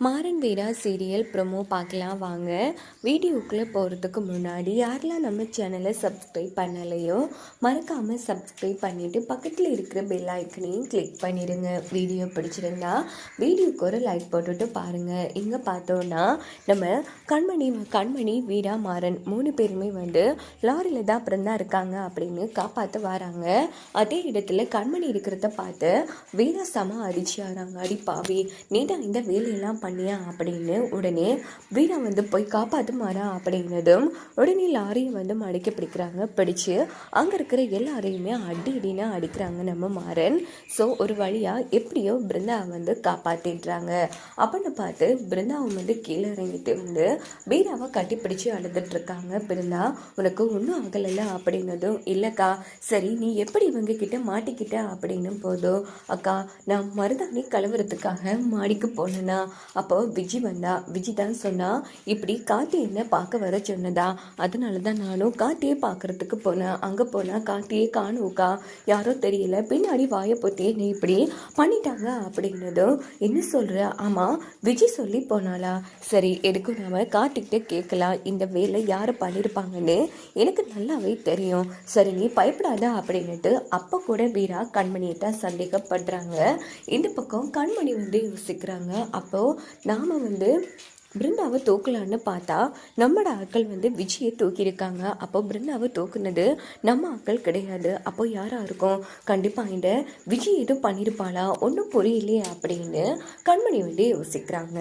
மாறன் வீரா serial promo பார்க்கலாம் வாங்க. வீடியோக்குள்ளே போகிறதுக்கு முன்னாடி யாரெல்லாம் நம்ம சேனலை சப்ஸ்கிரைப் பண்ணலையோ மறக்காமல் சப்ஸ்கிரைப் பண்ணிவிட்டு பக்கத்தில் இருக்கிற பெல் ஐக்கனையும் கிளிக் பண்ணிடுங்க. வீடியோ பிடிச்சிருந்தா வீடியோக்கு ஒரு லைக் போட்டுட்டு பாருங்கள். இங்கே பார்த்தோன்னா நம்ம கண்மணி வீரா மாறன் 3 பேருமே லாரியில் தான் அப்புறம் தான் இருக்காங்க அப்படின்னு காப்பாற்ற வராங்க. அதே இடத்துல கண்மணி இருக்கிறத பார்த்து வீரா செம அடிச்சாராங்க. அடி பாவி, நீ தான் இந்த வேலையெல்லாம் பண்ணியா அப்படின்னு உடனே வீரா போய் காப்பாற்றுமாரா அப்படின்னதும் உடனே லாரியை மடக்கி பிடிக்கிறாங்க. பிடிச்சு அங்கே இருக்கிற எல்லாரையுமே அடினா அடிக்கிறாங்க நம்ம மாறன். ஸோ ஒரு வழியாக எப்படியோ பிருந்தாவை காப்பாற்றிடுறாங்க. அப்படின்னு பார்த்து பிருந்தாவை கீழே இறங்கிட்டு வீராவை கட்டி பிடிச்சி அழுதுட்ருக்காங்க. பிருந்தா, உனக்கு ஒன்றும் ஆகலைல்ல அப்படின்னதும், இல்லைக்கா, சரி நீ எப்படி இவங்க கிட்ட மாட்டிக்கிட்ட அப்படின்னும் போதும், அக்கா நான் மருதாணி கலவரத்துக்காக மாடிக்கு போனேன்னா அப்போ விஜி தான் சொன்னா இப்படி கார்த்தி என்ன பார்க்க வர சொன்னதா, அதனால தான் நானும் கார்த்தியை பார்க்கறதுக்கு போனேன். அங்கே போனால் கார்த்தியை காணுக்கா, யாரோ தெரியல, பின்னாடி வாயை பொத்தியே நீ இப்படி பண்ணிட்டாங்க அப்படின்னதும், என்ன சொல்கிற? ஆமாம், விஜி சொல்லி போனாளா? சரி, எதுக்கும் நாம கார்த்திக்கிட்ட கேட்கலாம், இந்த வேலை யார் பண்ணியிருப்பாங்கன்னு எனக்கு நல்லாவே தெரியும். சரி நீ பயப்படாத அப்படின்னுட்டு அப்போ கூட வீரா கண்மணியை தான் சந்தேகப்படுறாங்க. இந்த பக்கம் கண்மணி யோசிக்கிறாங்க. அப்போது நாம் பிருந்தாவை தூக்கலான்னு பார்த்தா நம்மளோட ஆட்கள் விஜயை தூக்கியிருக்காங்க. அப்போ பிருந்தாவை தூக்குனது நம்ம ஆட்கள் கிடையாது. அப்போ யாராக இருக்கும்? கண்டிப்பாக இந்த விஜய் எதுவும் பண்ணியிருப்பாளா, ஒன்றும் புரியலையே அப்படின்னு கண்மணி யோசிக்கிறாங்க.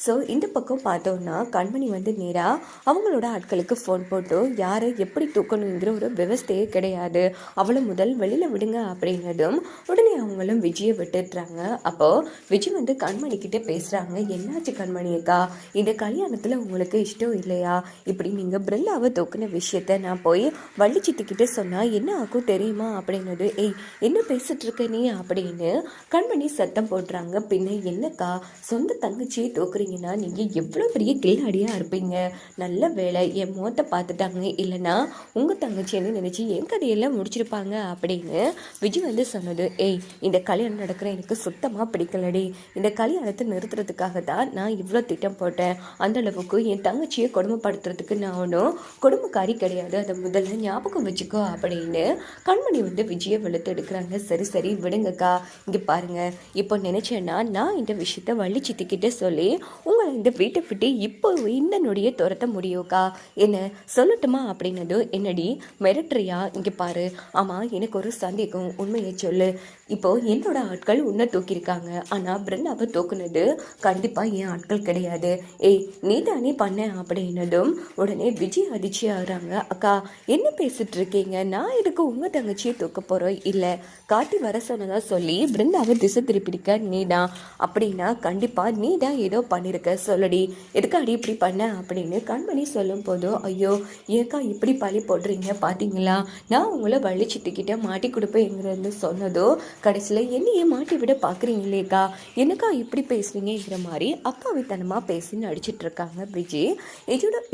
ஸோ இந்த பக்கம் பார்த்தோன்னா கண்மணி நேராக அவங்களோட ஆட்களுக்கு ஃபோன் போட்டு யாரை எப்படி தூக்கணுங்கிற ஒரு விவஸ்தையே கிடையாது, அவளை முதல் வெளியில் விடுங்க அப்படின்னதும் உடனே அவங்களும் விஜயை விட்டுடுறாங்க. அப்போது விஜய் கண்மணிக்கிட்ட பேசுகிறாங்க. என்னாச்சு கண்மணியக்கா, இந்த கல்யாணத்தில் உங்களுக்கு இஷ்டம் இல்லையா? இப்படி நீங்கள் பிருந்தாவை தூக்குன விஷயத்த நான் போய் வள்ளிச்சித்துக்கிட்ட சொன்னால் என்ன ஆகும் தெரியுமா அப்படின்னது. ஏய், என்ன பேசிட்டு இருக்க நீ அப்படின்னு கண்மணி சத்தம் போடுறாங்க. பின்ன என்னக்கா, சொந்த தங்கச்சியை தூக்குறீங்கன்னா நீங்கள் எவ்வளோ பெரிய கில்லாடியாக இருப்பீங்க. நல்ல வேலை என் முகத்தை பார்த்துட்டாங்க, இல்லைன்னா உங்கள் தங்கச்சின்னு நினச்சி என் கதையெல்லாம் முடிச்சிருப்பாங்க அப்படின்னு விஜய் சொன்னது. ஏய், இந்த கல்யாணம் நடக்கிற எனக்கு சுத்தமாக பிடிக்கலடி. இந்த கல்யாணத்தை நிறுத்துறதுக்காக தான் நான் இவ்வளோ திட்டம் போட்டேன். அந்த அளவுக்கு என் தங்கச்சியை கொடுமைப்படுத்துறதுக்கு நான் ஒன்றும் கொடுமைக்காரி கிடையாது, அதை முதல்ல ஞாபகம் வச்சுக்கோ அப்படின்னு கண்மணி விஜயை வெளுத்து எடுக்கிறாங்க. சரி சரி விடுங்கக்கா, இங்கே பாருங்க, இப்போ நினைச்சேன்னா நான் இந்த விஷயத்த வள்ளிச்சித்திக்கிட்ட சொல்லி உங்களை இந்த வீட்டை விட்டு இப்போ இந்த நொடியை துரத்த முடியும்க்கா, என்ன சொல்லட்டுமா அப்படின்னது. என்னடி மிரட்டுறியா? இங்கே பாரு, ஆமாம் எனக்கு ஒரு சந்தேகம், உண்மையை சொல்லு. இப்போ என்னோட ஆட்கள் உன்னை தூக்கியிருக்காங்க, ஆனால் பிருந்தாவை தூக்குனது கண்டிப்பாக என் ஆட்கள் கிடையாது. ஏய், நீ தானே பண்ண அப்படின்னதும் உடனே விஜய் அதிர்ச்சி ஆகுறாங்க. அக்கா என்ன பேசிட்டு இருக்கீங்க? நான் இதுக்கு உங்கள் தங்கச்சியை தூக்க போகிறோம், இல்லை காட்டி வர சொன்னதா சொல்லி பிருந்தாவை திசை திருப்பிடிக்க நீ தான் அப்படின்னா கண்டிப்பாக நீ தான் ஏதோ பண்ணியிருக்க, சொல்லடி, எதுக்காடி இப்படி பண்ண அப்படின்னு கண்மணி சொல்லும் போதும், ஐயோ ஏக்கா இப்படி பழி போடுறீங்க, பார்த்தீங்களா நான் உங்களை வள்ளிச்சித்துக்கிட்ட மாட்டி கொடுப்பேங்கிறது சொன்னதோ கடைசியில் என்னையே மாட்டி விட பார்க்குறீங்களேக்கா, என்னக்கா இப்படி பேசுறீங்கிற மாதிரி அப்பாவித்தனமாக பேசி நடிச்சிட்டு இருக்காங்க விஜய்.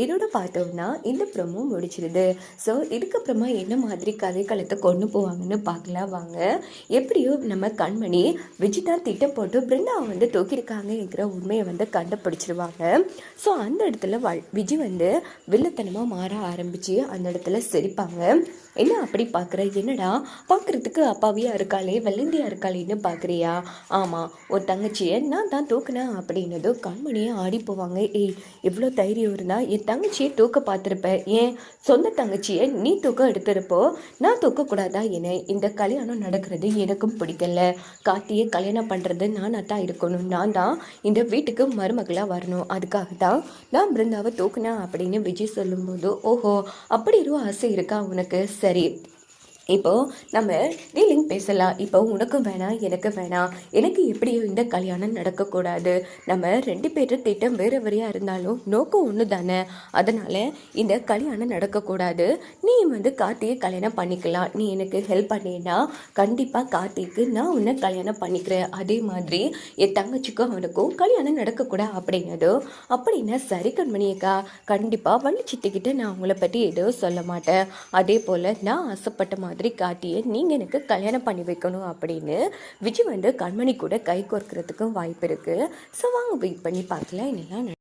இதோட பார்த்தோம்னா இந்த ப்ரோமோ முடிச்சிருது. ஸோ இதுக்கப்புறமா என்ன மாதிரி கதைக்களத்தை கொண்டு போவாங்கன்னு பார்க்கலாம் வாங்க. எப்படியோ நம்ம கண்மணி விஜய் தான் திட்டம் போட்டு பிருந்தாவை தூக்கியிருக்காங்கிற உண்மையை கண்டுபிடிச்சிருவாங்க. ஸோ அந்த இடத்துல விஜய் வில்லத்தனமாக மாற ஆரம்பித்து அந்த இடத்துல சிரிப்பாங்க. என்ன அப்படி பார்க்குற, என்னடா பார்க்குறதுக்கு அப்பாவியாக இருக்காளே வெள்ளந்தியாக இருக்காளேன்னு பார்க்குறியா? ஆமாம், ஒரு தங்கச்சியை நான் தான் தூக்குனேன் அப்படின்னதும் கண்மணியை ஆடி போவாங்க. ஏய், எவ்வளோ தைரியம் இருந்தால் என் தங்கச்சியை தூக்க பார்த்துருப்பேன், ஏன் சொந்த தங்கச்சியை நீ தூக்க எடுத்திருப்போ, நான் தூக்கக்கூடாதா? என இந்த கல்யாணம் நடக்கிறது எனக்கும் பிடிக்கல, கார்த்தியை கல்யாணம் பண்ணுறது நானாக தான் இருக்கணும், நான் தான் இந்த வீட்டுக்கு மருமகளாக வரணும், அதுக்காக தான் நான் பிருந்தாவை தூக்குனேன் அப்படின்னு விஜய் சொல்லும்போது, ஓஹோ அப்படி ஒரு ஆசை இருக்கா உனக்கு? சரி, இப்போது நம்ம டீலிங் பேசலாம். இப்போ உனக்கும் வேணாம் எனக்கு வேணாம், எனக்கு எப்படியோ இந்த கல்யாணம் நடக்கக்கூடாது, நம்ம 2 பேரும் திட்டம் வேறு வேறையாக இருந்தாலும் நோக்கம் ஒன்று தானே, அதனால் இந்த கல்யாணம் நடக்கக்கூடாது, நீ கார்த்தியை கல்யாணம் பண்ணிக்கலாம், நீ எனக்கு ஹெல்ப் பண்ணினா கண்டிப்பாக கார்த்திக்கு நான் உன்னை கல்யாணம் பண்ணிக்கிறேன், அதே மாதிரி என் தங்கச்சிக்கும் அவனுக்கும் கல்யாணம் நடக்கக்கூடாது அப்படின்னதோ, அப்படின்னா சரி கண்மணியக்கா, கண்டிப்பாக வள்ளிச்சித்திக்கிட்ட நான் உங்களை பற்றி எதுவும் சொல்ல மாட்டேன், அதே போல் நான் ஆசைப்பட்ட மாதிரி மாதிரி காட்டியே நீங்கள் எனக்கு கல்யாணம் பண்ணி வைக்கணும் அப்படின்னு விஜய் வந்து கண்மணி கூட கை கோர்க்கறதுக்கும் வாய்ப்பு இருக்குது. ஸோ வாங்க வெயிட் பண்ணி பார்க்கலாம் என்னெல்லாம்